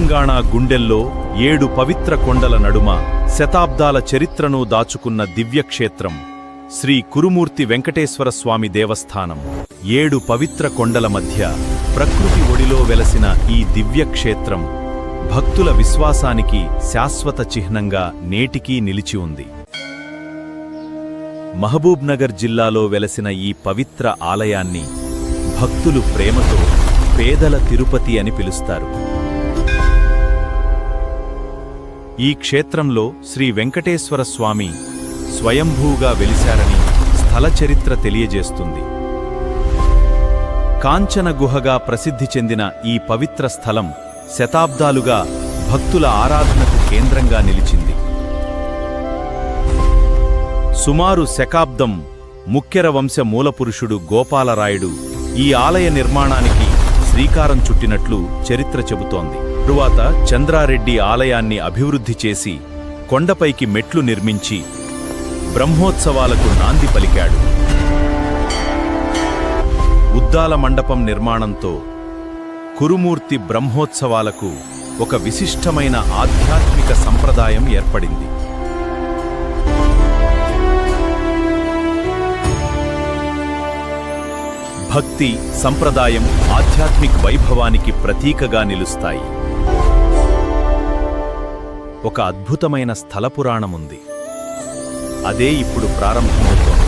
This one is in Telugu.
తెలంగాణ గుండెల్లో 7 పవిత్ర కొండల నడుమ శతాబ్దాల చరిత్రను దాచుకున్న దివ్యక్షేత్రం శ్రీ కురుమూర్తి వెంకటేశ్వర స్వామి దేవస్థానం. 7 పవిత్ర కొండల మధ్య ప్రకృతి ఒడిలో వెలసిన ఈ దివ్యక్షేత్రం భక్తుల విశ్వాసానికి శాశ్వత చిహ్నంగా నేటికీ నిలిచి ఉంది. మహబూబ్నగర్ జిల్లాలో వెలసిన ఈ పవిత్ర ఆలయాన్ని భక్తులు ప్రేమతో పేదల తిరుపతి అని పిలుస్తారు. ఈ క్షేత్రంలో శ్రీ వెంకటేశ్వర స్వామి స్వయంభూగా వెలిశారని స్థల చరిత్ర తెలియజేస్తుంది. కాంచన గుహగా ప్రసిద్ధి చెందిన ఈ పవిత్ర స్థలం శతాబ్దాలుగా భక్తుల ఆరాధనకు కేంద్రంగా నిలిచింది. సుమారు శకాబ్దం ముక్కెర వంశ మూలపురుషుడు గోపాలరాయుడు ఈ ఆలయ నిర్మాణానికి శ్రీకారం చుట్టినట్లు చరిత్ర చెబుతోంది. తరువాత చంద్రారెడ్డి ఆలయాన్ని అభివృద్ధి చేసి కొండపైకి మెట్లు నిర్మించి బ్రహ్మోత్సవాలకు నాంది పలికాడు. ఉద్దాల మండపం నిర్మాణంతో కురుమూర్తి బ్రహ్మోత్సవాలకు ఒక విశిష్టమైన ఆధ్యాత్మిక సంప్రదాయం ఏర్పడింది. భక్తి, సంప్రదాయం, ఆధ్యాత్మిక వైభవానికి ప్రతీకగా నిలుస్తాయి. ఒక అద్భుతమైన స్థల పురాణముంది. అదే ఇప్పుడు ప్రారంభమవుతోంది.